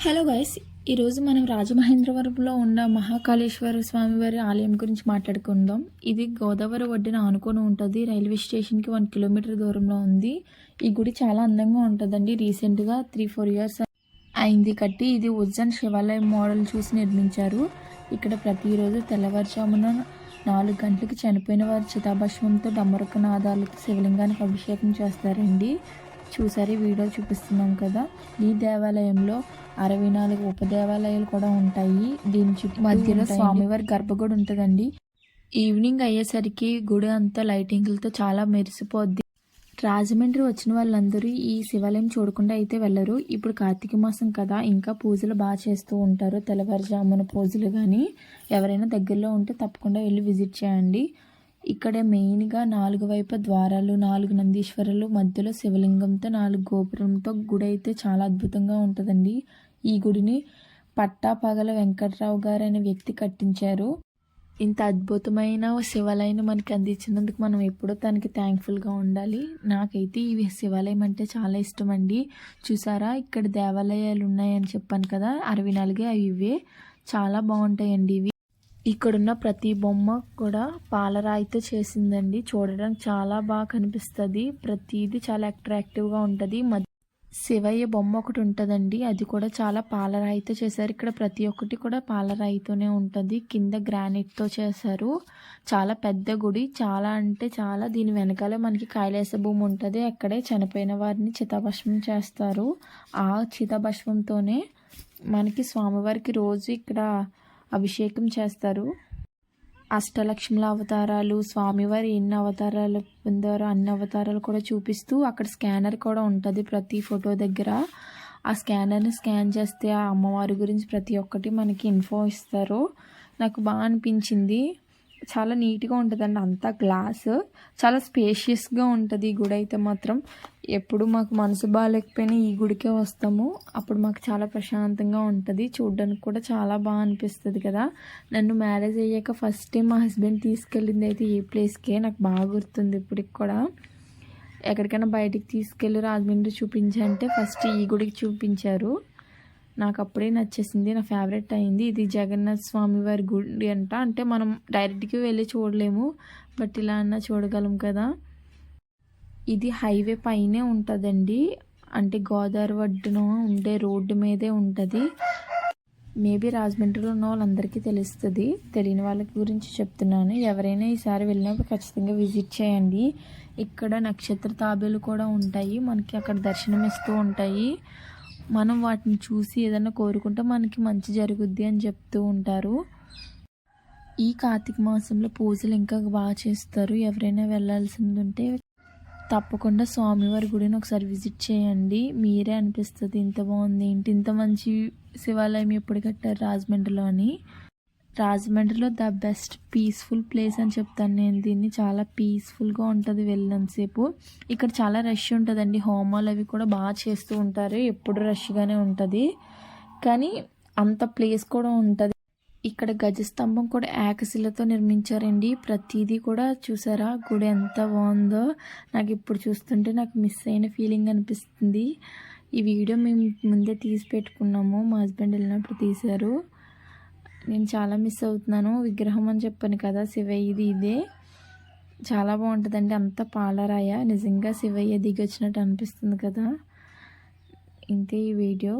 Hello guys, ఈరోజు మనం రాజమహేంద్రవరంలో ఉన్న మహాకాళేశ్వర స్వామివారి ఆలయం గురించి మాట్లాడుకుందాం. ఇది గోదావరి ఒడ్డున ఆనుకొని ఉంటుంది. రైల్వే స్టేషన్కి 1 కిలోమీటర్ దూరంలో ఉంది. ఈ గుడి చాలా అందంగా ఉంటుందండి. రీసెంట్గా 3-4 ఇయర్స్ అయింది కట్టి. ఇది ఉజ్జన్ శివాలయం మోడల్ చూసి నిర్మించారు. ఇక్కడ ప్రతిరోజు తెల్లవారుజామున 4 గంటలకు చనిపోయిన వారి చితాభస్మంతో డమరుక నాదాలతో శివలింగానికి అభిషేకం చేస్తారండి. చూసారు, వీడియో చూపిస్తున్నాం కదా. ఈ దేవాలయంలో 64 ఉపదేవాలయాలు కూడా ఉంటాయి. దీని చుట్టూ మధ్యలో స్వామివారి గర్భగుడి ఉంటుందండి. ఈవినింగ్ అయ్యేసరికి గుడి అంతా లైటింగ్లతో చాలా మెరిసిపోద్ది. రాజమండ్రి వచ్చిన వాళ్ళందరూ ఈ శివాలయం చూడకుండా అయితే వెళ్ళరు. ఇప్పుడు కార్తీక మాసం కదా, ఇంకా పూజలు బాగా చేస్తూ ఉంటారు. తెల్లవారుజామున పూజలు కానీ ఎవరైనా దగ్గరలో ఉంటే తప్పకుండా వెళ్ళి విజిట్ చేయండి. ఇక్కడ మెయిన్గా 4 వైపు ద్వారాలు, 4 నందీశ్వరులు, మధ్యలో శివలింగంతో 4 గోపురంతో గుడి అయితే చాలా అద్భుతంగా ఉంటుందండి. ఈ గుడిని పట్టాపగల వెంకట్రావు గారు అనే వ్యక్తి కట్టించారు. ఇంత అద్భుతమైన శివాలయాన్ని మనకి అందించినందుకు మనం ఎప్పుడూ తనకి థ్యాంక్ఫుల్గా ఉండాలి. నాకైతే ఈ శివాలయం అంటే చాలా ఇష్టం అండి. చూసారా, ఇక్కడ దేవాలయాలు ఉన్నాయని చెప్పాను కదా, 64 అవి ఇవే. చాలా బాగుంటాయండి ఇవి. ఇక్కడున్న ప్రతి బొమ్మ కూడా పాలరాయితో చేసిందండి. చూడడానికి చాలా బాగా కనిపిస్తుంది. ప్రతిదీ చాలా అట్రాక్టివ్గా ఉంటుంది. శివయ్య బొమ్మ ఒకటి ఉంటుందండి, అది కూడా చాలా పాలరాయితో చేశారు. ఇక్కడ ప్రతి ఒక్కటి కూడా పాలరాయితోనే ఉంటుంది. కింద గ్రానైట్తో చేశారు. చాలా పెద్ద గుడి, చాలా అంటే చాలా. దీని వెనకాలే మనకి కైలాస భూమి ఉంటుంది. అక్కడే చనిపోయిన వారిని చితాభస్మం చేస్తారు. ఆ చితాభస్మంతోనే మనకి స్వామివారికి రోజు ఇక్కడ అభిషేకం చేస్తారు. అష్టలక్ష్ముల అవతారాలు, స్వామివారి ఎన్ని అవతారాలు పొందారో అన్ని అవతారాలు కూడా చూపిస్తూ అక్కడ స్కానర్ కూడా ఉంటుంది ప్రతి ఫోటో దగ్గర. ఆ స్కానర్ని స్కాన్ చేస్తే ఆ అమ్మవారి గురించి ప్రతి ఒక్కటి మనకి ఇన్ఫో ఇస్తారు. నాకు బాగా అనిపించింది. చాలా నీట్గా ఉంటుందండి. అంతా గ్లాస్, చాలా స్పేషియస్గా ఉంటుంది ఈ గుడి అయితే మాత్రం. ఎప్పుడు మాకు మనసు బాగాలేకపోయినా ఈ గుడికే వస్తాము. అప్పుడు మాకు చాలా ప్రశాంతంగా ఉంటుంది. చూడడానికి కూడా చాలా బాగా అనిపిస్తుంది కదా. నన్ను మ్యారేజ్ అయ్యాక ఫస్ట్ టైం మా హస్బెండ్ తీసుకెళ్ళింది అయితే ఈ ప్లేస్కే. నాకు బాగా గుర్తుంది ఇప్పటికి కూడా. ఎక్కడికైనా బయటికి తీసుకెళ్ళి రాజమండ్రి చూపించంటే ఫస్ట్ ఈ గుడికి చూపించారు. నాకు అప్పుడే నచ్చేసింది, నా ఫేవరెట్ అయింది. ఇది జగన్నాథ స్వామి వారి గుడి అంట. అంటే మనం డైరెక్ట్గా వెళ్ళి చూడలేము, బట్ ఇలా అన్నా చూడగలం కదా. ఇది హైవే పైనే ఉంటుందండి. అంటే గోదావరి ఒడ్డున ఉండే రోడ్డు మీదే ఉంటుంది. మేబీ రాజమండ్రిలో ఉన్న వాళ్ళందరికీ తెలుస్తుంది. తెలియని వాళ్ళ గురించి చెప్తున్నాను. ఎవరైనా ఈసారి వెళ్ళినప్పుడు ఖచ్చితంగా విజిట్ చేయండి. ఇక్కడ నక్షత్ర తాబేలు కూడా ఉంటాయి. మనకి అక్కడ దర్శనం ఇస్తూ ఉంటాయి. మనం వాటిని చూసి ఏదైనా కోరుకుంటే మనకి మంచి జరుగుద్ది అని చెప్తూ ఉంటారు. ఈ కార్తీక మాసంలో పూజలు ఇంకా బాగా చేస్తారు. ఎవరైనా వెళ్ళాల్సింది ఉంటే తప్పకుండా స్వామివారి గుడిని ఒకసారి విజిట్ చేయండి. మీరే అనిపిస్తుంది ఇంత బాగుంది ఏంటి, ఇంత మంచి శివాలయం ఎప్పుడు కట్టారు రాజమండ్రిలో అని. రాజమండ్రిలో ద బెస్ట్ పీస్ఫుల్ ప్లేస్ అని చెప్తాను నేను దీన్ని. చాలా పీస్ఫుల్గా ఉంటుంది వెళ్ళినంతసేపు. ఇక్కడ చాలా రష్ ఉంటుందండి. హోమాలు అవి కూడా బాగా చేస్తూ ఉంటారు. ఎప్పుడు రష్గానే ఉంటుంది, కానీ అంత ప్లేస్ కూడా ఉంటుంది. ఇక్కడ గజస్తంభం కూడా ఏకశిలతో నిర్మించారండి. ప్రతిదీ కూడా చూసారా, గుడి ఎంత బాగుందో. నాకు ఇప్పుడు చూస్తుంటే నాకు మిస్ అయిన ఫీలింగ్ అనిపిస్తుంది. ఈ వీడియో మేము ముందే తీసి పెట్టుకున్నాము, మా హస్బెండ్ వెళ్ళినప్పుడు తీశారు. నేను చాలా మిస్ అవుతున్నాను. విగ్రహం అని చెప్పాను కదా, శివయ్యది ఇదే. చాలా బాగుంటుందండి. అంత పాలరాయ, నిజంగా శివయ్య దిగొచ్చినట్టు అనిపిస్తుంది కదా. ఇంతే ఈ వీడియో.